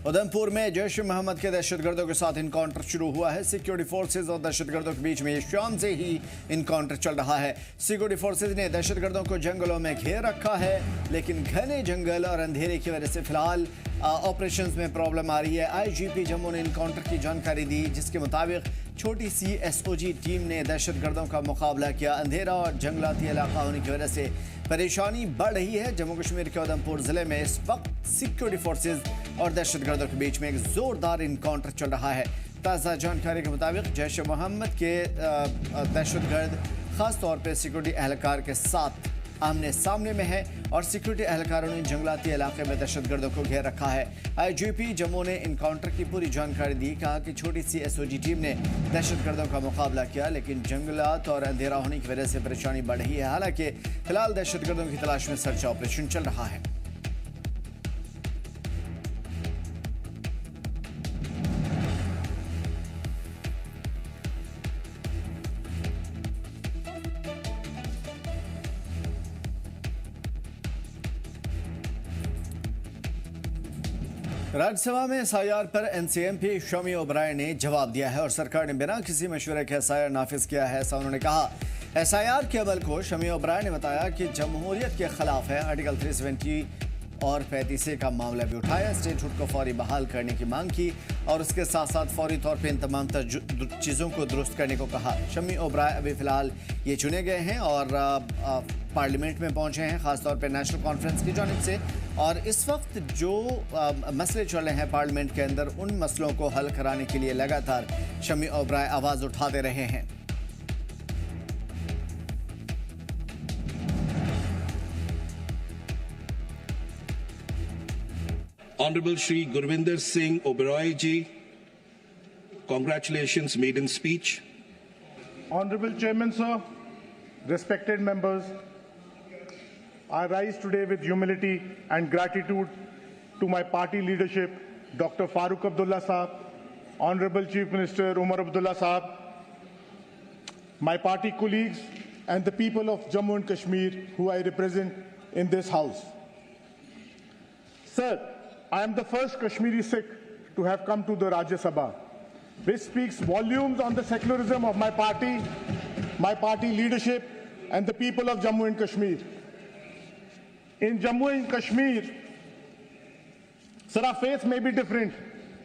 उधमपुर में जैश ए मोहम्मद के दहशतगर्दों के साथ इनकाउंटर शुरू हुआ है। सिक्योरिटी फोर्सेज और दहशतगर्दों के बीच में ये शाम से ही इनकाउंटर चल रहा है। सिक्योरिटी फोर्सेज ने दहशतगर्दों को जंगलों में घेर रखा है, लेकिन घने जंगल और अंधेरे की वजह से फिलहाल ऑपरेशंस में प्रॉब्लम आ रही है। आईजीपी जम्मू ने इनकाउंटर की जानकारी दी, जिसके मुताबिक छोटी सी एसओजी टीम ने दहशतगर्दों का मुकाबला किया। अंधेरा और जंगलाती इलाका होने की वजह से परेशानी बढ़ रही है। जम्मू कश्मीर के उधमपुर जिले में इस वक्त सिक्योरिटी फोर्सेज और दहशतगर्दों के बीच में एक जोरदार इनकाउंटर चल रहा है। ताज़ा जानकारी के मुताबिक जैश ए मोहम्मद के दहशतगर्द खास तौर पर सिक्योरिटी एहलकार के साथ आमने सामने में है और सिक्योरिटी एहलकारों ने जंगलाती इलाके में दहशतगर्दों को घेर रखा है। आईजीपी जम्मू ने इनकाउंटर की पूरी जानकारी दी। कहा कि छोटी सी एसओजी टीम ने दहशतगर्दों का मुकाबला किया, लेकिन जंगलात और अंधेरा होने की वजह से परेशानी बढ़ रही है। हालांकि फिलहाल दहशतगर्दों की तलाश में सर्च ऑपरेशन चल रहा है। राज्यसभा में एसआईआर पर एनसीएमपी शमी ओबराय ने जवाब दिया है और सरकार ने बिना किसी मशवरे के एसआईआर नाफिज किया है, ऐसा उन्होंने कहा। एसआईआर के अमल को शमी ओबराय ने बताया कि जमहूरियत के खिलाफ है। आर्टिकल 370 और 35A का मामला भी उठाया। स्टेटहुड को फौरी बहाल करने की मांग की और उसके साथ साथ फौरी तौर पर इन तमाम चीज़ों को दुरुस्त करने को कहा। शमी ओबराय अभी फिलहाल ये चुने गए हैं और पार्लियामेंट में पहुंचे हैं, खासतौर पर नेशनल कॉन्फ्रेंस की जानिब से। और इस वक्त जो मसले चल रहे हैं पार्लियामेंट के अंदर, उन मसलों को हल कराने के लिए लगातार शमी ओबराय आवाज़ उठाते रहे हैं। Honorable Shri Gurvinder Singh Oberoi ji, congratulations, maiden speech. Honorable Chairman, sir, respected members, I rise today with humility and gratitude to my party leadership, Dr. Farooq Abdullah Saab, Honorable Chief Minister Umar Abdullah Saab, my party colleagues and the people of Jammu and Kashmir who I represent in this house. Sir, I am the first Kashmiri Sikh to have come to the Rajya Sabha, which speaks volumes on the secularism of my party leadership and the people of Jammu and Kashmir. In Jammu and Kashmir, sir, our faiths may be different,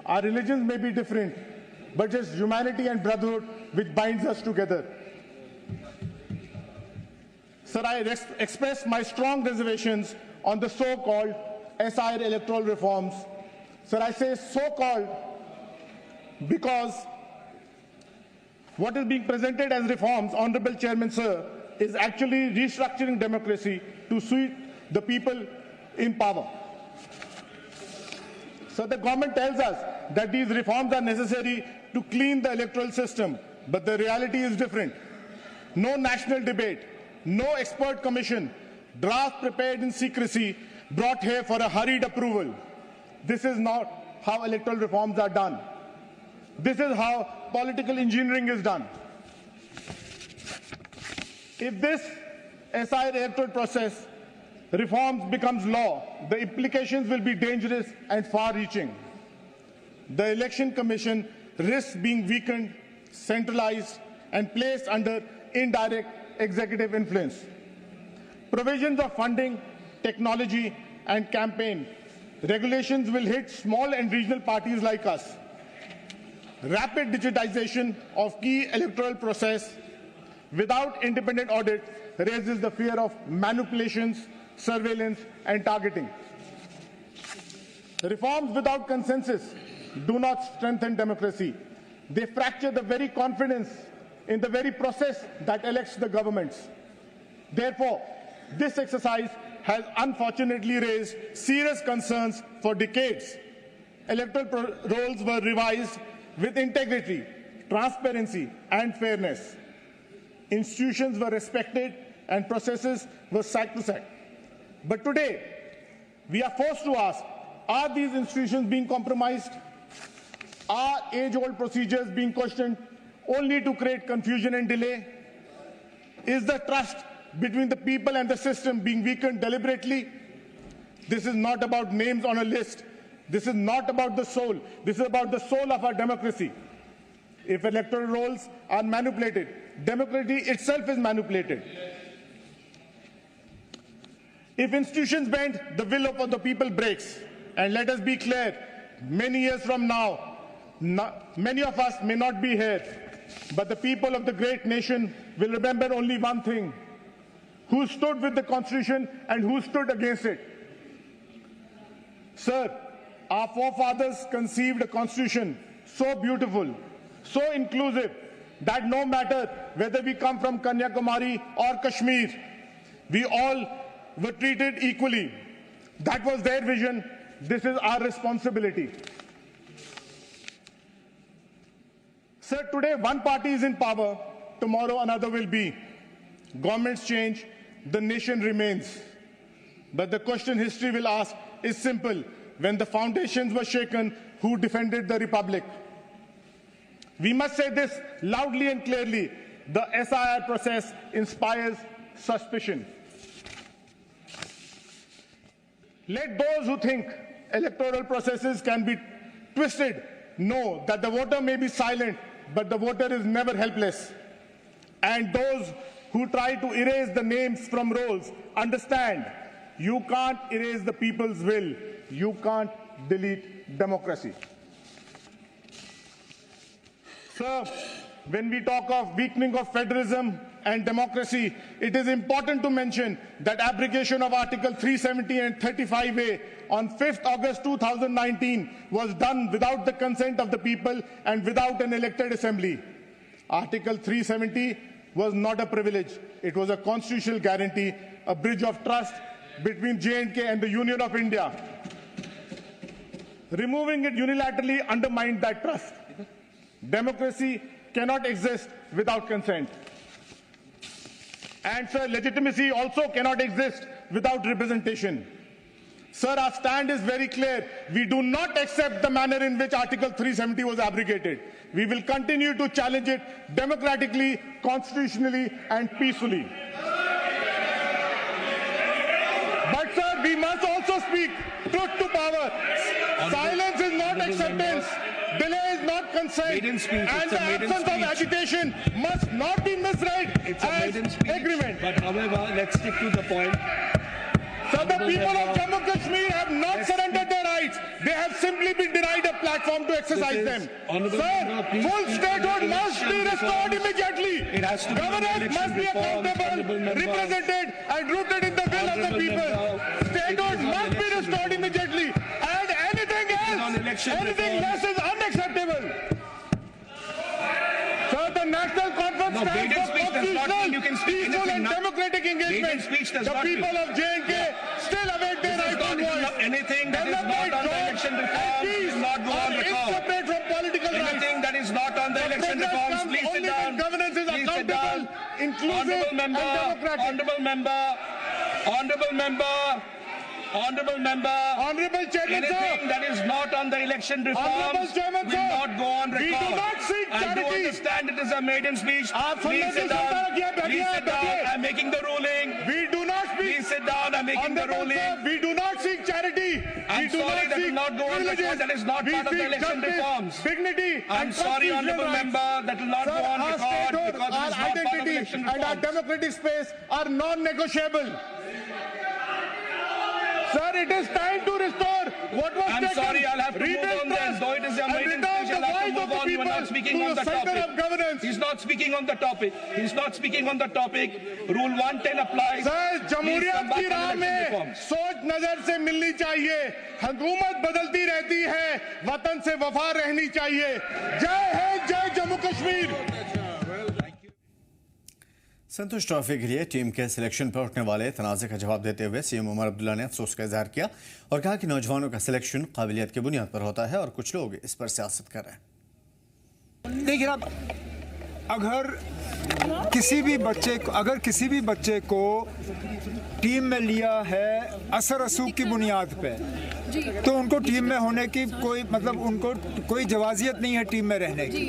our religions may be different, but just humanity and brotherhood which binds us together. Sir, I express my strong reservations on the so-called SIR electoral reforms. Sir, I say so-called because what is being presented as reforms, Honorable Chairman, sir, is actually restructuring democracy to suit the people in power. So the government tells us that these reforms are necessary to clean the electoral system, but the reality is different. No national debate, no expert commission, draft prepared in secrecy, brought here for a hurried approval. This is not how electoral reforms are done. This is how political engineering is done. If this SIR electoral process reforms becomes law, the implications will be dangerous and far-reaching. The Election Commission risks being weakened, centralized, and placed under indirect executive influence. Provisions of funding, technology, and campaign regulations will hit small and regional parties like us. Rapid digitization of key electoral process without independent audit raises the fear of manipulations, surveillance, and targeting. Reforms without consensus do not strengthen democracy. They fracture the very confidence in the very process that elects the governments. Therefore, this exercise has unfortunately raised serious concerns for decades. Electoral rolls were revised with integrity, transparency, and fairness. Institutions were respected and processes were sacrosanct. But today, we are forced to ask, are these institutions being compromised? Are age-old procedures being questioned only to create confusion and delay? Is the trust between the people and the system being weakened deliberately? This is not about names on a list. This is not about the soul. This is about the soul of our democracy. If electoral rolls are manipulated, democracy itself is manipulated. If institutions bend, the will of the people breaks. And let us be clear, many years from now, many of us may not be here, but the people of the great nation will remember only one thing: who stood with the Constitution and who stood against it. Sir, our forefathers conceived a Constitution so beautiful, so inclusive, that no matter whether we come from Kanyakumari or Kashmir, we all were treated equally. That was their vision. This is our responsibility. Sir, today one party is in power, tomorrow another will be. Governments change, the nation remains. But the question history will ask is simple. When the foundations were shaken, who defended the republic? We must say this loudly and clearly: the SIR process inspires suspicion. Let those who think electoral processes can be twisted know that the voter may be silent, but the voter is never helpless. And those who try to erase the names from rolls understand, you can't erase the people's will. You can't delete democracy. Sir, when we talk of weakening of federalism and democracy, it is important to mention that abrogation of Article 370 and 35A on 5th August 2019 was done without the consent of the people and without an elected assembly. Article 370 was not a privilege. It was a constitutional guarantee, a bridge of trust between J&K and the Union of India. Removing it unilaterally undermined that trust. Democracy cannot exist without consent. And sir, legitimacy also cannot exist without representation. Sir, our stand is very clear. We do not accept the manner in which Article 370 was abrogated. We will continue to challenge it democratically, constitutionally, and peacefully. But sir, we must also speak truth to power. Silence is not acceptance. Delay is not consent. And the absence of agitation must not be misread as agreement. But however, let's stick to the point. So the people of Jammu and Kashmir have not surrendered their rights. They have simply been denied a platform to exercise them. Sir, full statehood must be restored immediately. Governance must be accountable, represented and rooted in the will of the people. Statehood must be restored immediately. And anything else, anything less is unacceptable. Sir, the National Conference stands for constitutional, peaceful and democratic engagement. The people of J&K still await their right to voice. Anything that is not on the election reform will not go on record. Separate from political rights. Anything that is not on the election reforms, please sit down. Governance is accountable, inclusive and democratic. Honorable Chairman, anything that is not on the election reforms will not go on record. We do not seek charity. I do understand it is a maiden speech. Please sit down. Please sit down. I'm making the ruling. We do not speak. Please sit down. I'm making the ruling. Sir, we do not seek charity. I'm sorry, that will not go on record. That is not part of the election reforms. Dignity. I'm sorry, honourable member, that will not go on record because it is not part of the election reforms. And our democratic space are non-negotiable. Sir, it is time to restore what was taken. I'm sorry, I'll have to move on then. Though it is a maiden speech, I'll have to move on. You are not speaking on the topic. He's not speaking on the topic. He's not speaking on the topic. Rule 110 applies. Sir, जमहूरियत की राह में सोच नजर से मिलनी चाहिए. हुकूमत बदलती रहती है, वतन से वफा रहनी चाहिए. जय हिंद, जय जम्मू कश्मीर. संतोष ट्रॉफी के लिए टीम के सिलेक्शन पर उठने वाले तनाज़े का जवाब देते हुए सीएम उमर अब्दुल्ला ने अफसोस का इजहार किया और कहा कि नौजवानों का सिलेक्शन काबिलियत की बुनियाद पर होता है और कुछ लोग इस पर सियासत कर रहे हैं. देखिए आप, अगर किसी भी बच्चे को टीम में लिया है असर रसूख की बुनियाद पे, तो उनको टीम में होने की उनको कोई जवाजियत नहीं है टीम में रहने की.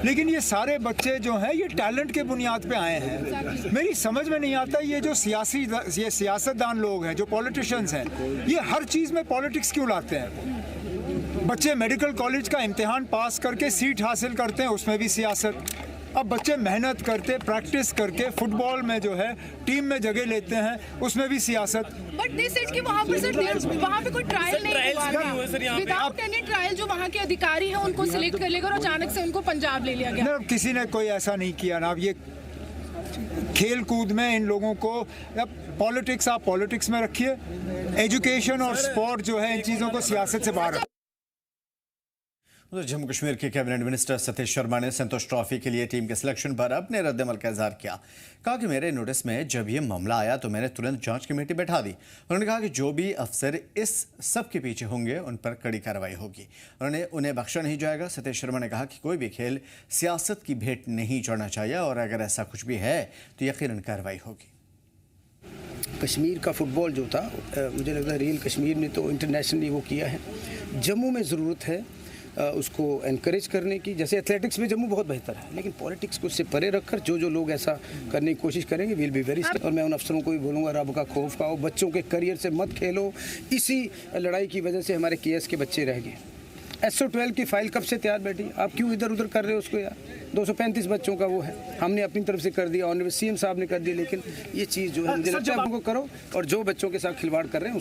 लेकिन ये सारे बच्चे जो हैं ये टैलेंट के बुनियाद पे आए हैं. मेरी समझ में नहीं आता ये जो सियासतदान लोग हैं, जो पॉलिटिशियंस हैं, ये हर चीज़ में पॉलिटिक्स क्यों लाते हैं. बच्चे मेडिकल कॉलेज का इम्तिहान पास करके सीट हासिल करते हैं, उसमें भी सियासत। अब बच्चे मेहनत करते, प्रैक्टिस करके फुटबॉल में जो है टीम में जगह लेते हैं, उसमें भी सियासत। बट दे सेड कि वहाँ पर सर वहाँ पे कोई ट्रायल नहीं हुआ, विदाउट एनी ट्रायल जो वहाँ के अधिकारी हैं उनको सिलेक्ट कर लेकर अचानक से उनको पंजाब ले लिया गया। किसी ने कोई ऐसा नहीं किया ना। अब ये खेल कूद में इन लोगों को, अब पॉलिटिक्स आप पॉलिटिक्स में रखिए, एजुकेशन और स्पोर्ट जो है इन चीज़ों को सियासत से बाहर। जम्मू कश्मीर के कैबिनेट मिनिस्टर सतीश शर्मा ने संतोष ट्रॉफी के लिए टीम के सिलेक्शन पर अपने रद्दमल का इजहार किया। कहा कि मेरे नोटिस में जब ये मामला आया तो मैंने तुरंत जांच कमेटी बैठा दी। उन्होंने कहा कि जो भी अफसर इस सब के पीछे होंगे उन पर कड़ी कार्रवाई होगी। उन्हें बख्शा नहीं जाएगा। सतीश शर्मा ने कहा कि कोई भी खेल सियासत की भेंट नहीं चढ़ना चाहिए और अगर ऐसा कुछ भी है तो यकीनन कार्रवाई होगी। कश्मीर का फुटबॉल जो था, मुझे लगता है रियल कश्मीर ने तो इंटरनेशनली वो किया है। जम्मू में ज़रूरत है उसको एनकरेज करने की। जैसे एथलेटिक्स में जम्मू बहुत बेहतर है, लेकिन पॉलिटिक्स को उससे परे रखकर जो लोग ऐसा करने की कोशिश करेंगे विल बी वेरी। और मैं उन अफसरों को भी बोलूँगा, रब का खौफ खाओ, बच्चों के करियर से मत खेलो। इसी लड़ाई की वजह से हमारे केएस के बच्चे रह गए। SO12 की फाइल कब से तैयार बैठी, आप क्यों इधर उधर कर रहे हो उसको यार? 235 बच्चों का वो है, हमने अपनी तरफ से कर दिया, ऑनरेबल CM साहब ने कर दिया, लेकिन ये चीज़ जो है मुझे लगता है उनको करो। और जो बच्चों के साथ खिलवाड़ कर रहे हैं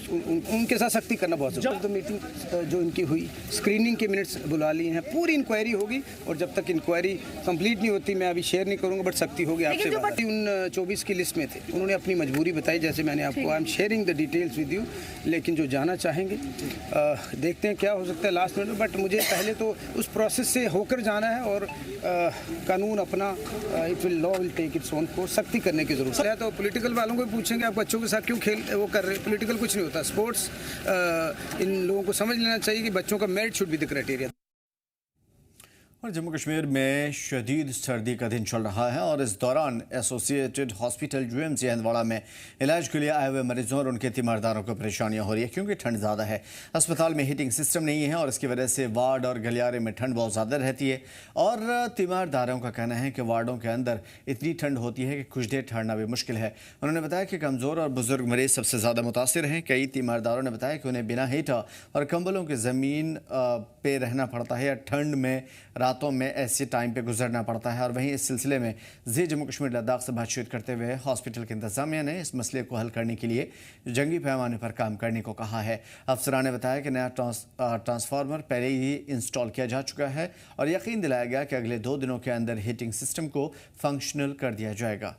उनके साथ सख्ती करना बहुत जरूरी है। तो मीटिंग जो इनकी हुई, स्क्रीनिंग के मिनट्स बुला लिए हैं, पूरी इंक्वायरी होगी और जब तक इंक्वायरी कंप्लीट नहीं होती मैं अभी शेयर नहीं करूँगा, बट सख्ती होगी आपसे। उन 24 की लिस्ट में थे, उन्होंने अपनी मजबूरी बताई, जैसे मैंने आपको, I am sharing the details with you. लेकिन जो जाना चाहेंगे देखते हैं क्या हो सकता है लास्ट मिनट में, बट मुझे पहले तो उस प्रोसेस से होकर जाना है और कानून अपना it will law will take its own course. सख्ती करने की जरूरत है। तो पॉलिटिकल वालों को पूछेंगे आप बच्चों के साथ क्यों खेल वो कर रहे हैं? पॉलिटिकल कुछ नहीं होता, स्पोर्ट्स। इन लोगों को समझ लेना चाहिए कि बच्चों का merit should be the criteria. और जम्मू कश्मीर में शदीद सर्दी का दिन चल रहा है और इस दौरान एसोसिएटेड हॉस्पिटल UMC हंदवाड़ा में इलाज के लिए आए हुए मरीजों और उनके तीमारदारों को परेशानियां हो रही है क्योंकि ठंड ज़्यादा है। अस्पताल में हीटिंग सिस्टम नहीं है और इसकी वजह से वार्ड और गलियारे में ठंड बहुत ज़्यादा रहती है और तीमारदारों का कहना है कि वार्डों के अंदर इतनी ठंड होती है कि कुछ देर ठहरना भी मुश्किल है। उन्होंने बताया कि कमज़ोर और बुजुर्ग मरीज सबसे ज़्यादा मुतासिर हैं। कई तीमारदारों ने बताया कि उन्हें बिना हीटर और कंबलों की ज़मीन पे रहना पड़ता है या ठंड में रातों में ऐसे टाइम पे गुजरना पड़ता है। और वहीं इस सिलसिले में जम्मू कश्मीर लद्दाख से बातचीत करते हुए हॉस्पिटल के इंतजामिया ने इस मसले को हल करने के लिए जंगी पैमाने पर काम करने को कहा है। अफसरान ने बताया कि नया ट्रांसफार्मर पहले ही इंस्टॉल किया जा चुका है और यकीन दिलाया गया कि अगले 2 दिनों के अंदर हीटिंग सिस्टम को फंक्शनल कर दिया जाएगा।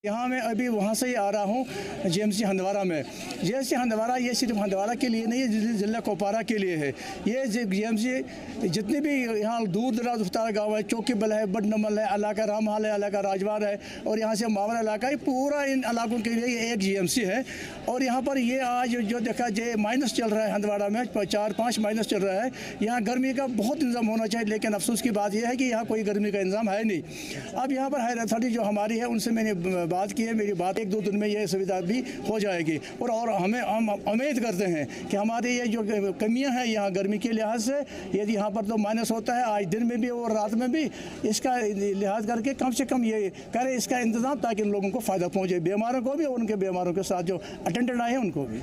यहाँ मैं अभी वहाँ से ही आ रहा हूँ GMC हंदवाड़ा में। GMC हंदवाड़ा ये सिर्फ हंदवाड़ा के लिए नहीं है, जिला कोपारा के लिए है। ये GMC जितने भी यहाँ दूर दराज उफ्तार गाँव है, चौकीबल है, बडनमल है, इलाका रामहाल है, इलाका राजवार है और यहाँ से मावरा इलाका है, पूरा इन इलाकों के लिए ये एक GMC है। और यहाँ पर ये आज जो देखा जाए माइनस चल रहा है हंदवाड़ा में, 4-5 माइनस चल रहा है। यहाँ गर्मी का बहुत इंतजाम होना चाहिए, लेकिन अफसोस की बात यह है कि यहाँ कोई गर्मी का इंतजाम है नहीं। अब यहाँ पर हायर अथॉरिटी जो हमारी है उनसे मैंने बात की है, मेरी बात 1-2 दिन में ये सुविधा भी हो जाएगी। और हम उम्मीद करते हैं कि हमारी ये जो कमियां हैं यहाँ गर्मी के लिहाज से, यदि यहाँ पर तो माइनस होता है आज दिन में भी और रात में भी, इसका लिहाज करके कम से कम ये करें इसका इंतजाम ताकि इन लोगों को फ़ायदा पहुँचे, बीमारों को भी और उनके बीमारों के साथ जो अटेंडेंट आए हैं उनको भी।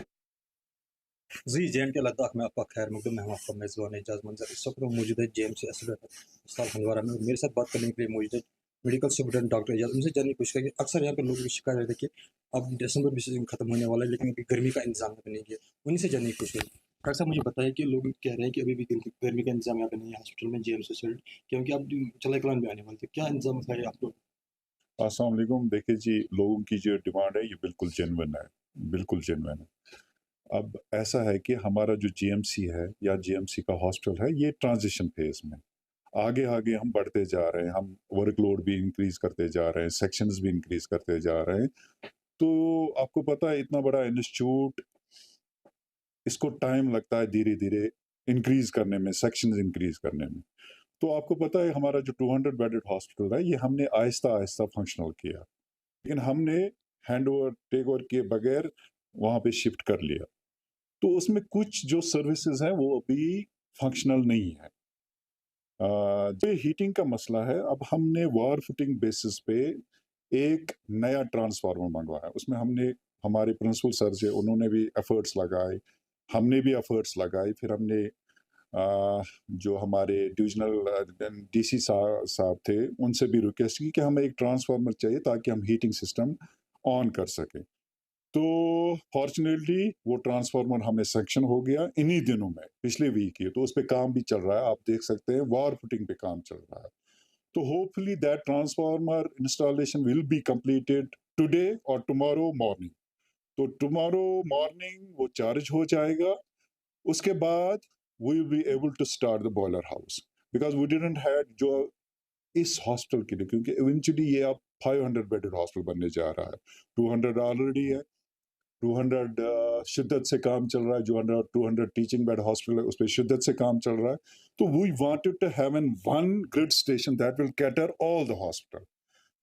जी JNK लद्दाख में आपका खैर मकदम है। हम आपका मेज़बान एजाज मंजर। इस वक्त मौजूद है JMC अस्पताल हंदवाड़ा में। मेरे साथ बात करने के लिए मौजूद है मेडिकल सुपरिटेंडेंट डॉक्टर एजाज। उनसे जानने की कोशिश करेंगे। अक्सर यहाँ पर लोगों की शिकायत रहती है कि अब दिसंबर भी सीजन खत्म होने वाला है लेकिन अभी गर्मी का इंतजाम नहीं किया। उन्हीं से जानने की कोशिश करेंगे। डॉक्टर साहब मुझे बताया कि लोग कह रहे हैं कि अभी भी गर्मी का इंतजाम यहाँ पर नहीं है हॉस्पिटल में JMC से, क्योंकि अब चलाई कलान भी आने वाले थे। क्या इंतजाम है आपको? अस्सलाम वालेकुम। देखिए जी, लोगों की जो डिमांड है ये बिल्कुल जेन्युइन है, बिल्कुल जेन्युइन है। अब ऐसा है कि हमारा जो GMC है या GMC का हॉस्पिटल है ये ट्रांजिशन फेज में आगे आगे हम बढ़ते जा रहे हैं। हम वर्कलोड भी इंक्रीज करते जा रहे हैं, सेक्शंस भी इंक्रीज करते जा रहे हैं। तो आपको पता है इतना बड़ा इंस्टीट्यूट, इसको टाइम लगता है धीरे धीरे इंक्रीज करने में, सेक्शंस इंक्रीज करने में। तो आपको पता है हमारा जो 200 बेडेड हॉस्पिटल है ये हमने आहिस्ता आहिस्ता फंक्शनल किया, लेकिन हमने हैंड ओवर टेक ओवर किए बगैर वहाँ पे शिफ्ट कर लिया। तो उसमें कुछ जो सर्विसेज हैं वो अभी फंक्शनल नहीं है। जो हीटिंग का मसला है, अब हमने वार फुटिंग बेसिस पे एक नया ट्रांसफार्मर मंगवाया। उसमें हमने हमारे प्रिंसिपल सर से उन्होंने भी एफर्ट्स लगाए, हमने भी एफर्ट्स लगाए, फिर हमने जो हमारे डिविजनल डीसी साहब थे उनसे भी रिक्वेस्ट की कि हमें एक ट्रांसफार्मर चाहिए ताकि हम हीटिंग सिस्टम ऑन कर सकें। तो फॉर्चुनेटली वो ट्रांसफार्मर हमें सेक्शन हो गया इन्हीं दिनों में, पिछले वीक ही, तो उस पर काम भी चल रहा है, आप देख सकते हैं वॉर फुटिंग पे काम चल रहा है। तो hopefully that transformer installation will be completed today और टुमारो मॉर्निंग। तो टुमारो मॉर्निंग वो चार्ज हो जाएगा, उसके बाद we will be able to start the boiler house because we didn't had जो इस हॉस्पिटल के लिए, क्योंकि eventually ये अब 500 bedded हॉस्पिटल बनने जा रहा है, 200 ऑलरेडी है, 200 शिद्दत से काम चल रहा है, जो 200 टीचिंग बेड हॉस्पिटल है उस पर शिद्दत से काम चल रहा है। तो we wanted to have one grid station that will cater all the hospital।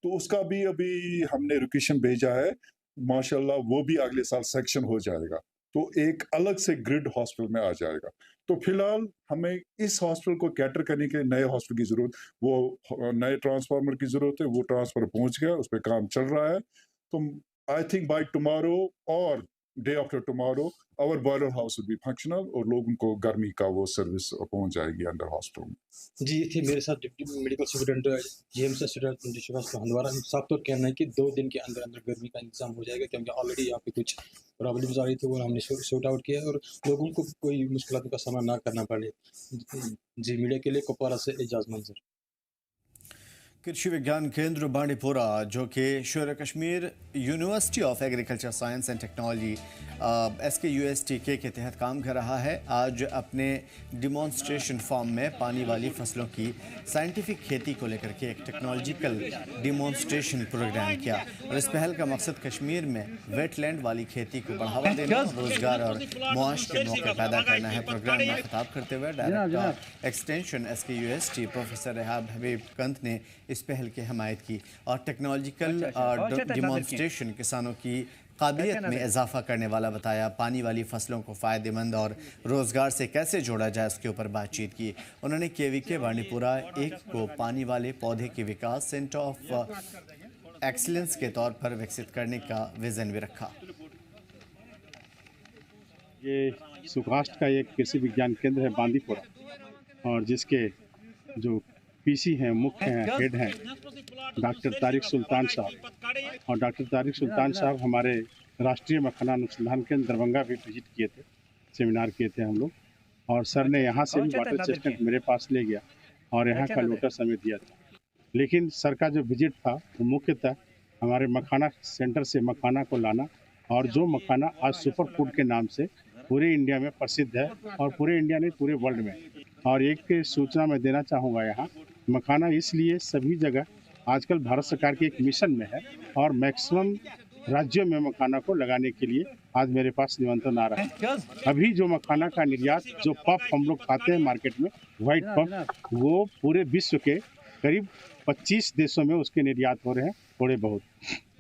तो उसका भी अभी हमने रिक्वेशन भेजा है, माशाल्लाह वो भी अगले साल सेक्शन हो जाएगा, तो एक अलग से ग्रिड हॉस्पिटल में आ जाएगा। तो फिलहाल हमें इस हॉस्पिटल को कैटर करने के लिए नए हॉस्पिटल की जरूरत, वो नए ट्रांसफार्मर की जरूरत है, वो ट्रांसफार्मर पहुंच गया, उस पर काम चल रहा है। तो आई थिंक बाय टुमारो और day after tomorrow our boiler house will be functional और लोगों को गर्मी का वो सर्विस पहुंच जाएगी अंडर हॉस्पिटल में। जी थे मेरे साथ deputy medical superintendent JMC Handwara साहब तो कहना है कि 2 दिन के अंदर अंदर गर्मी का इंतजाम हो जाएगा, क्योंकि ऑलरेडी यहाँ पे कुछ प्रॉब्लम्स आ रही थी वो हमने सॉर्ट आउट किया और लोगों को कोई मुश्किलों का सामना ना करना पड़े। जी मीडिया के लिए कुपवारा से एजाज मंजर। कृषि विज्ञान केंद्र बांडीपुरा, जो कि शेर Kashmir university of agriculture science and technology SKUSTK के तहत काम कर रहा है, आज अपने डिमॉन्स्ट्रेशन फार्म में पानी वाली फसलों की साइंटिफिक खेती को लेकर के एक टेक्नोलॉजिकल डिमॉन्स्ट्रेशन प्रोग्राम किया। और इस पहल का मकसद कश्मीर में वेटलैंड वाली खेती को बढ़ावा देना, रोजगार और मुआश के मौके पैदा करना है। प्रोग्राम में खिताब करते हुए director extension SKUST professor rehab हबीब कंत ने इस पहल की हमायत की और टेक्नोलॉजिकल डिमॉन्स्ट्रेशन किसानों की काबिलियत में इजाफा करने वाला बताया। पानी वाली फसलों को फ़ायदेमंद और रोज़गार से कैसे जोड़ा जाए उसके ऊपर बातचीत की। उन्होंने KVK बांडीपुरा 1 को पानी वाले पौधे के विकास सेंटर ऑफ एक्सीलेंस के तौर पर विकसित करने का विज़न भी रखा। ये सुकास्ट का एक कृषि विज्ञान केंद्र है बांदीपुरा, और जिसके जो PC हैं, मुख्य हैं, हेड हैं डॉक्टर तारिक सुल्तान साहब, और डॉक्टर तारिक सुल्तान साहब हमारे राष्ट्रीय मखाना अनुसंधान केंद्र दरभंगा भी विजिट किए थे, सेमिनार किए थे हम लोग, और सर ने यहाँ से भी वाटर चेस्टनट मेरे पास ले गया और यहाँ का लोटस हमें दिया था। लेकिन सर का जो विजिट था वो मुख्यतः हमारे मखाना सेंटर से मखाना को लाना, और जो मखाना आज सुपर फूड के नाम से पूरे इंडिया में प्रसिद्ध है, और पूरे इंडिया नहीं पूरे वर्ल्ड में। और एक सूचना मैं देना चाहूँगा, यहाँ मखाना इसलिए सभी जगह आजकल भारत सरकार के एक मिशन में है, और मैक्सिमम राज्यों में मखाना को लगाने के लिए आज मेरे पास निमंत्रण आ रहा है। अभी जो मखाना का निर्यात, जो पफ हम लोग खाते हैं मार्केट में, वाइट पफ, वो पूरे विश्व के करीब 25 देशों में उसके निर्यात हो रहे हैं, थोड़े बहुत।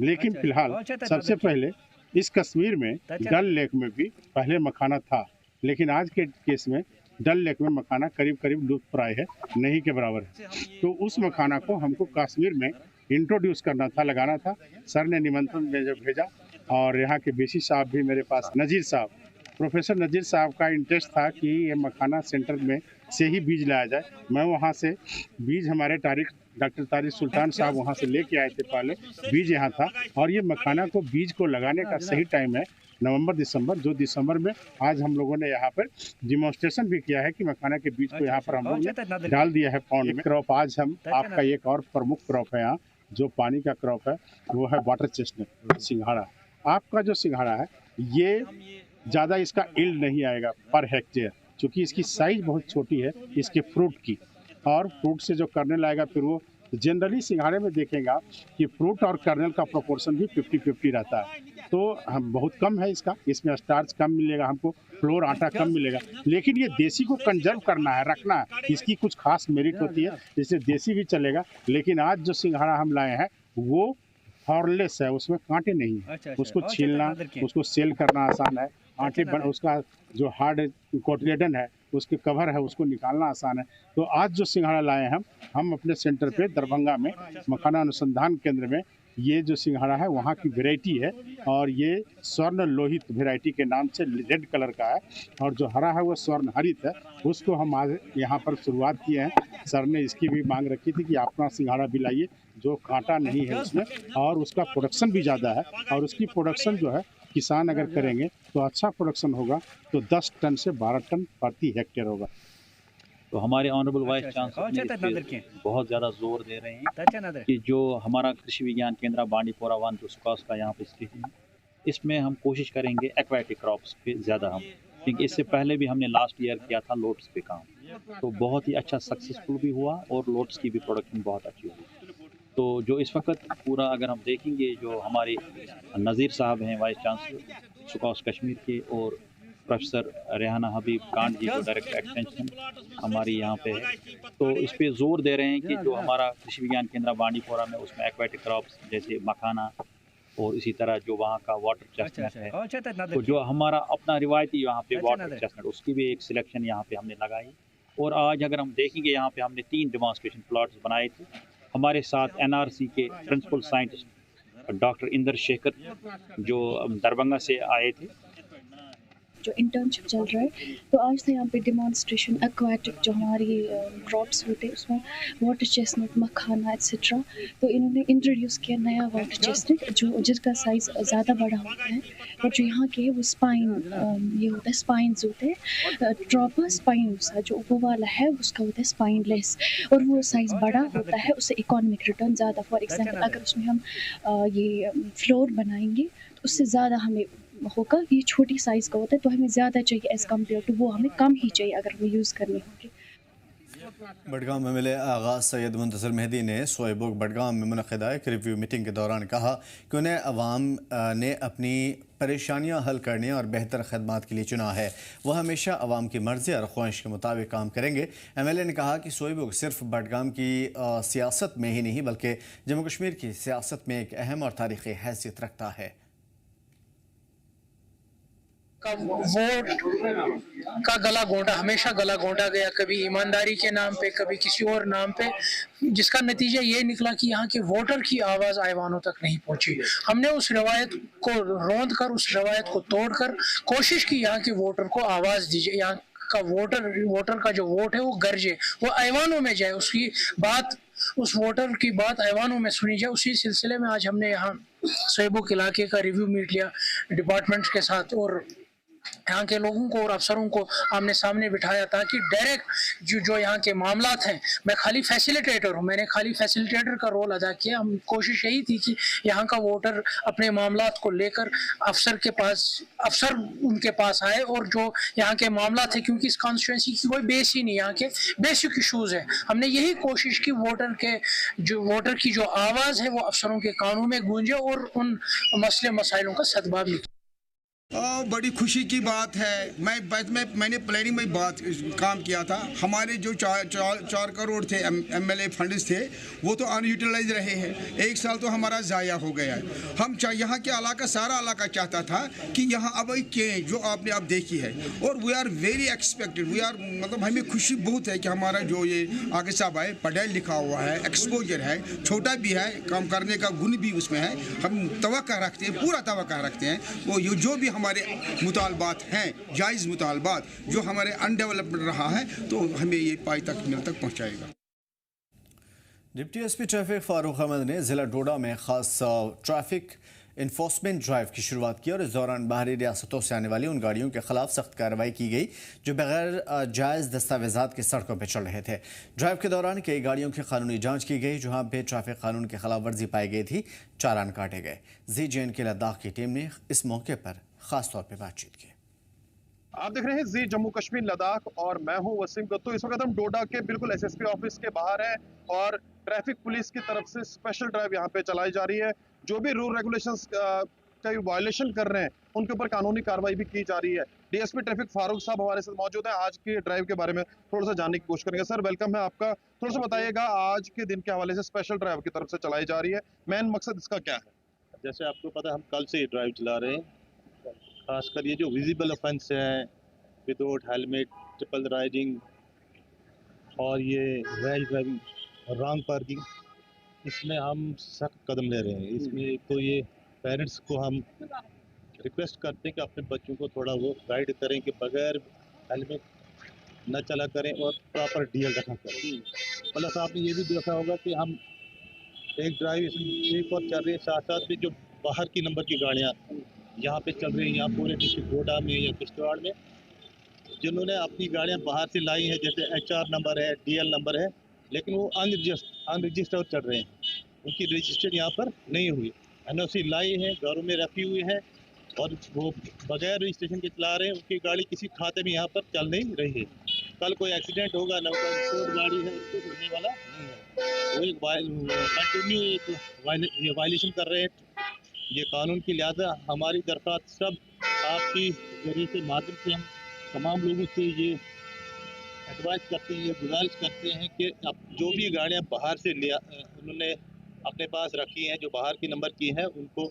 लेकिन फिलहाल सबसे पहले इस कश्मीर में डल लेक में भी पहले मखाना था, लेकिन आज के केस में डल लेक में मखाना करीब करीब लुप्त प्राय है, नहीं के बराबर है। तो उस मखाना को हमको कश्मीर में इंट्रोड्यूस करना था, लगाना था। सर ने निमंत्रण भेजा, और यहाँ के BC साहब भी मेरे पास, नज़ीर साहब, प्रोफेसर नज़ीर साहब का इंटरेस्ट था कि ये मखाना सेंटर में से ही बीज लाया जाए। मैं वहाँ से बीज, हमारे डॉक्टर तारिक सुल्तान साहब वहाँ से लेके आए थे, पहले बीज यहाँ था, और ये मखाना को बीज को लगाने का सही टाइम है नवंबर-दिसंबर, जो दिसंबर में आज हम लोगों ने यहाँ पर डिमॉन्स्ट्रेशन भी किया है कि मखाना के बीज को यहाँ पर हम लोग ने डाल दिया है पॉन्ड में। क्रॉप आज हम आपका एक और प्रमुख क्रॉप है यहाँ, जो पानी का क्रॉप है, वो है वाटर चेस्टनट, सिंघाड़ा। आपका जो सिंघाड़ा है ये ज़्यादा इसका यील्ड नहीं आएगा पर हेक्टेयर, क्योंकि इसकी साइज बहुत छोटी है इसके फ्रूट की, और फ्रूट से जो कर्नेल आएगा फिर वो जनरली सिंघाड़े में देखेगा कि फ्रूट और कर्नेल का प्रोपोर्शन भी 50-50 रहता है। तो हम बहुत कम है इसका, इसमें स्टार्च कम मिलेगा हमको, फ्लोर आटा कम मिलेगा। लेकिन ये देसी को कंजर्व करना है, रखना है, इसकी कुछ खास मेरिट होती है, इससे देसी भी चलेगा। लेकिन आज जो सिंघाड़ा हम लाए हैं वो हॉर्नलेस है, उसमें कांटे नहीं है। उसको छीलना, उसको सेल करना आसान है, आटे उसका जो हार्ड कोटिलेडन है, उसके कवर है, उसको निकालना आसान है। तो आज जो सिंघाड़ा लाए हैं हम अपने सेंटर पे दरभंगा में मखाना अनुसंधान केंद्र में ये जो सिंघाड़ा है वहाँ की वैरायटी है और ये स्वर्ण लोहित वैरायटी के नाम से रेड कलर का है और जो हरा है वो स्वर्ण हरित है। उसको हम आज यहाँ पर शुरुआत किए हैं। सर ने इसकी भी मांग रखी थी कि अपना सिंघाड़ा भी लाइए जो कांटा नहीं है उसमें, और उसका प्रोडक्शन भी ज़्यादा है और उसकी प्रोडक्शन जो है किसान अगर करेंगे तो अच्छा प्रोडक्शन होगा, तो 10 टन से 12 टन प्रति हेक्टेयर होगा। तो हमारे ऑनरेबल वाइस चांसलर बहुत ज़्यादा जोर दे रहे हैं कि जो हमारा कृषि विज्ञान केंद्र बांडीपोरा 1 जो सुकास का यहाँ पे स्थित है, इसमें हम कोशिश करेंगे एक्वाटिक क्रॉप्स पे ज़्यादा हम, क्योंकि इससे पहले भी हमने लास्ट ईयर किया था लोट्स पे काम, तो बहुत ही अच्छा सक्सेसफुल भी हुआ और लोट्स की भी प्रोडक्शन बहुत अच्छी हुई। तो जो इस वक्त पूरा अगर हम देखेंगे, जो हमारे नज़ीर साहब हैं वाइस चांसलर सुकास कश्मीर के, और प्रोफेसर रेहाना हबीब कांड जी जो डायरेक्टर एक्सटेंशन हमारी यहाँ पे है, तो इस पे जोर दे रहे हैं कि जो हमारा कृषि विज्ञान केंद्र बांडीपोरा में उसमें एक्वाटिक क्रॉप्स जैसे मखाना और इसी तरह जो वहाँ का वाटर चेस्टनट है, तो जो हमारा अपना रिवायती यहाँ पे वाटर चेस्टनट, उसकी भी एक सिलेक्शन यहाँ पे हमने लगाई। और आज अगर हम देखेंगे यहाँ पे हमने 3 डेमोन्स्ट्रेशन प्लॉट्स बनाए थे। हमारे साथ NRC के principal scientist doctor Inder Shekhar जो दरभंगा से आए थे, जो इंटर्नशिप चल रहा है, तो आज से यहाँ पे डिमॉन्स्ट्रेशन एक्वाटिक जो हमारी क्रॉप्स होते हैं उसमें वाटर चेस्टनट, मखाना एक्सेट्रा, तो इन्होंने इंट्रोड्यूस किया नया वाटर चेस्टनट जो जिसका साइज़ ज़्यादा बड़ा होता है और जो यहाँ के है वो स्पाइन ये होता है, स्पाइन्स होते हैं, ट्रॉपर स्पाइनोसा जो वो वाला है उसका होता है स्पाइनलेस और वो साइज़ बड़ा होता है, उससे इकोनॉमिक रिटर्न ज़्यादा। फॉर एग्जांपल अगर उसमें हम ये फ्लोर बनाएंगे तो उससे ज़्यादा हमें होगा। ये छोटी साइज़ का होता है तो हमें ज़्यादा चाहिए एज़ कम्पेयर टू वो हमें कम ही चाहिए अगर हमें यूज़ करने होंगे। बडगाम में मिले आगाज़ सैयद मुंतज़र मेहदी ने सोएबुक बडगाम में मुनक़िदा एक रिव्यू मीटिंग के दौरान कहा कि उन्हें अवाम ने अपनी परेशानियां हल करने और बेहतर खदमात के लिए चुना है। वह हमेशा अवाम की मर्ज़ी और ख्वाहिश के मुताबिक काम करेंगे। MLA ने कहा कि सोएबुक सिर्फ बडगाम की सियासत में ही नहीं बल्कि जम्मू कश्मीर की सियासत में एक अहम और तारीख़ी हैसियत रखता है। वोट का गला घोंटा हमेशा गला घोंटा गया, कभी ईमानदारी के नाम पे, कभी किसी और नाम पे, जिसका नतीजा ये निकला कि यहाँ के वोटर की आवाज़ ऐवानों तक नहीं पहुँची। हमने उस रवायत को रोंद कर, उस रवायत को तोड़कर कोशिश की यहाँ के वोटर को आवाज़ दीजिए, यहाँ का वोटर का जो वोट है वो गरजे, वो ऐवानों में जाए, उसकी बात, उस वोटर की बात ऐवानों में सुनी जाए। उसी सिलसिले में आज हमने यहाँ सोएबुक इलाके का रिव्यू मीट लिया डिपार्टमेंट्स के साथ और यहाँ के लोगों को और अफसरों को आमने सामने बिठाया ताकि डायरेक्ट जो यहाँ के मामलात हैं, मैं खाली फैसिलिटेटर हूँ, मैंने खाली फैसिलिटेटर का रोल अदा किया। हम कोशिश यही थी कि यहाँ का वोटर अपने मामलात को लेकर अफसर उनके पास आए और जो यहाँ के मामलात थे, क्योंकि इस कॉन्स्टिट्यूंसी की कोई बेस ही नहीं, यहाँ के बेसिक इशूज़ है, हमने यही कोशिश की वोटर की जो आवाज़ है वो अफसरों के कानों में गूंजे और उन मसले मसाइलों का सद्भाव निकले। बड़ी खुशी की बात है। मैंने प्लानिंग में काम किया था। हमारे जो 4 करोड़ थे MLA फंड्स थे वो तो अनयूटिलाइज रहे हैं। 1 साल तो हमारा ज़ाया हो गया है। हम यहाँ के इलाका, सारा इलाका चाहता था कि यहाँ अब चेंज जो आपने अब देखी है और वी आर वेरी एक्सपेक्टेड, मतलब हमें खुशी बहुत है कि हमारा जो ये आगे साहब है, पढ़ाई लिखा हुआ है, एक्सपोजर है, छोटा भी है, काम करने का गुण भी उसमें है। हम तवक्का रखते हैं, पूरा तवक्का रखते हैं। वो जो भी हमारे मुतालबात हैं, जायज़ मुतालबात जो हमारे अनडेवलप्ड रहा है, तो हमें ये पाई तक मिल तक पहुँचाएगा। Deputy SP traffic Farooq Ahmed ने ज़िला डोडा में ख़ास ट्रैफिक इन्फोर्समेंट ड्राइव की शुरुआत की और इस दौरान बाहरी रियासतों से आने वाली उन गाड़ियों के खिलाफ सख्त कार्रवाई की गई जो बगैर जायज़ दस्तावेज़ात के सड़कों पर चल रहे थे। ड्राइव के दौरान कई गाड़ियों की कानूनी जांच की गई, जहां पे ट्रैफिक कानून की खिलाफ वर्जी पाई गई थी, चालान काटे गए। ZJN के लद्दाख की टीम ने इस मौके पर ख़ास तौर पर बातचीत की। आप देख रहे हैं जी जम्मू कश्मीर लद्दाख और मैं हूं वसीम गत्तू। इस वक्त हम डोडा के बिल्कुल SSP ऑफिस के बाहर हैं और ट्रैफिक पुलिस की तरफ से स्पेशल ड्राइव यहां पे चलाई जा रही है। जो भी रूल रेगुलेशंस का वायलेशन कर रहे हैं उनके ऊपर कानूनी कार्रवाई भी की जा रही है। DSP ट्रैफिक फारूक साहब हमारे साथ मौजूद हैं। आज के ड्राइव के बारे में थोड़ा सा जानने की कोशिश करेंगे। सर वेलकम है आपका। थोड़ा सा बताइएगा आज के दिन के हवाले से स्पेशल ड्राइव की तरफ से चलाई जा रही है, मेन मकसद इसका क्या है? जैसे आपको पता है हम कल से ड्राइव चला रहे हैं, खासकर ये जो विजिबल ऑफेंस है, विदाउट हेलमेट, ट्रिपल राइडिंग और ये रैश ड्राइविंग और रॉन्ग पार्किंग, इसमें हम सख्त कदम ले रहे हैं। इसमें तो ये पेरेंट्स को हम रिक्वेस्ट करते हैं कि अपने बच्चों को थोड़ा वो गाइड करें कि बगैर हेलमेट न चला करें और प्रॉपर डीएल रखा करें। प्लस आपने ये भी देखा होगा कि हम एक ड्राइव एक और चल रही है, साथ साथ में जो बाहर की नंबर की गाड़ियाँ यहाँ पे चल रही हैं, यहाँ पूरे डिस्ट्रिक्ट गोडा में या किश्तवाड़ में, जिन्होंने अपनी गाड़ियाँ बाहर से लाई हैं, जैसे HR नंबर है, DL नंबर है, लेकिन वो अनरजिस्टर्ड चल रहे हैं, उनकी रजिस्टर्ड यहाँ पर नहीं हुई। NOC लाई है, घरों में रखी हुई है और वो बगैर रजिस्ट्रेशन के चला रहे हैं, उनकी गाड़ी किसी खाते में यहाँ पर चल नहीं रही है। कल कोई एक्सीडेंट होगा ना, कोई गाड़ी है उसको ढूंढने वाला नहीं है। वो एक कंटिन्यू एक वायलेशन कर रहे हैं ये कानून की। लिहाजा हमारी दरख्वास्त सब आपकी जरिए से माध्यम से हम तमाम लोगों से ये एडवाइस करते हैं, ये गुजारिश करते हैं कि अब जो भी गाड़ियाँ बाहर से उन्होंने अपने पास रखी हैं, जो बाहर की नंबर की हैं, उनको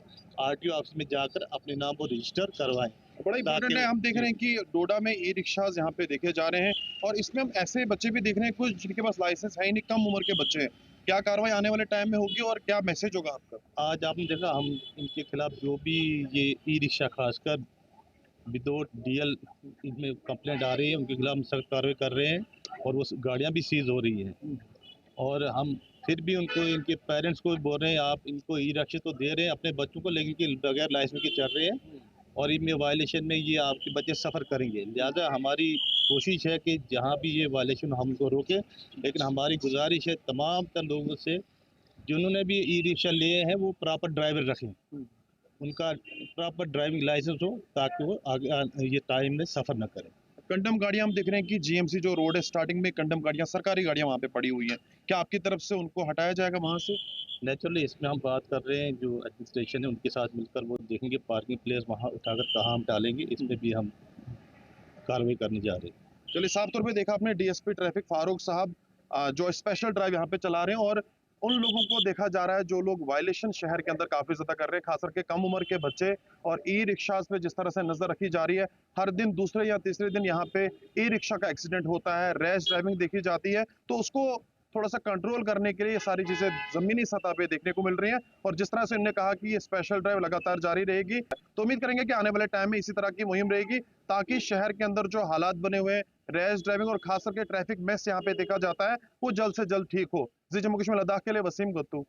RTO ऑफिस में जाकर अपने नाम को रजिस्टर करवाएं। बड़ा इम्पोर्टेंट है। हम देख रहे हैं कि डोडा में ई-रिक्शाज यहाँ पे देखे जा रहे हैं और इसमें हम ऐसे बच्चे भी देख रहे हैं कुछ जिनके पास लाइसेंस है ही नहीं, कम उम्र के बच्चे हैं। क्या कार्रवाई आने वाले टाइम में होगी और क्या मैसेज होगा आपका? आज आपने देखा हम इनके खिलाफ जो भी ये ई-रिक्शा खासकर विदाउट DL इनमें कंप्लेंट आ रही है, उनके खिलाफ हम सख्त कार्रवाई कर रहे हैं और वो गाड़ियाँ भी सीज हो रही हैं। और हम फिर भी उनको, इनके पेरेंट्स को बोल रहे हैं आप इनको ई-रिक्शा तो दे रहे हैं अपने बच्चों को, लेकिन बगैर लाइसेंस के चल रहे हैं और इनमें वायलेशन में ये आपके बच्चे सफ़र करेंगे। लिहाजा हमारी कोशिश है कि जहाँ भी ये वायलेशन हम उनको रोकें, लेकिन हमारी गुजारिश है तमाम तर लोगों से जिन्होंने भी ई-रिक्शा लिए हैं वो प्रॉपर ड्राइवर रखें, उनका प्रॉपर ड्राइविंग लाइसेंस हो ताकि वो आगे ये टाइम में सफ़र न करें। कंडम गाड़ियाँ हम देख रहे हैं कि GMC जो रोड है, स्टार्टिंग में कंडम गाड़ियाँ, सरकारी गाड़ियाँ वहाँ पे पड़ी हुई हैं, क्या आपकी तरफ से उनको हटाया जाएगा वहाँ से? नेचुरली इसमें हम बात कर रहे हैं, जो एडमिनिस्ट्रेशन है उनके साथ मिलकर वो देखेंगे पार्किंग प्लेस वहाँ उठाकर कहाँ हम डालेंगे, इसमें भी हम कार्रवाई करने जा रहे हैं। चलिए, साफ तौर पे देखा आपने DSP ट्रैफिक फारूक साहब जो स्पेशल ड्राइव यहाँ पे चला रहे हैं और उन लोगों को देखा जा रहा है जो लोग वायलेशन शहर के अंदर काफी ज्यादा कर रहे हैं, खास करके कम उम्र के बच्चे। और ई-रिक्शाज पे जिस तरह से नजर रखी जा रही है, हर दिन दूसरे या तीसरे दिन यहाँ पे ई-रिक्शा का एक्सीडेंट होता है, रैश ड्राइविंग देखी जाती है, तो उसको थोड़ा सा कंट्रोल करने के लिए ये सारी चीजें जमीनी सतह पे देखने को मिल रही हैं। और जिस तरह से उन्होंने कहा कि ये स्पेशल ड्राइव लगातार जारी रहेगी, तो उम्मीद करेंगे कि आने वाले टाइम में इसी तरह की मुहिम रहेगी ताकि शहर के अंदर जो हालात बने हुए हैं, रैश ड्राइविंग और खास करके ट्रैफिक मेस यहाँ पे देखा जाता है, वो जल्द से जल्द ठीक हो। जी, जम्मू कश्मीर लद्दाख के लिए वसीम गुत्तू।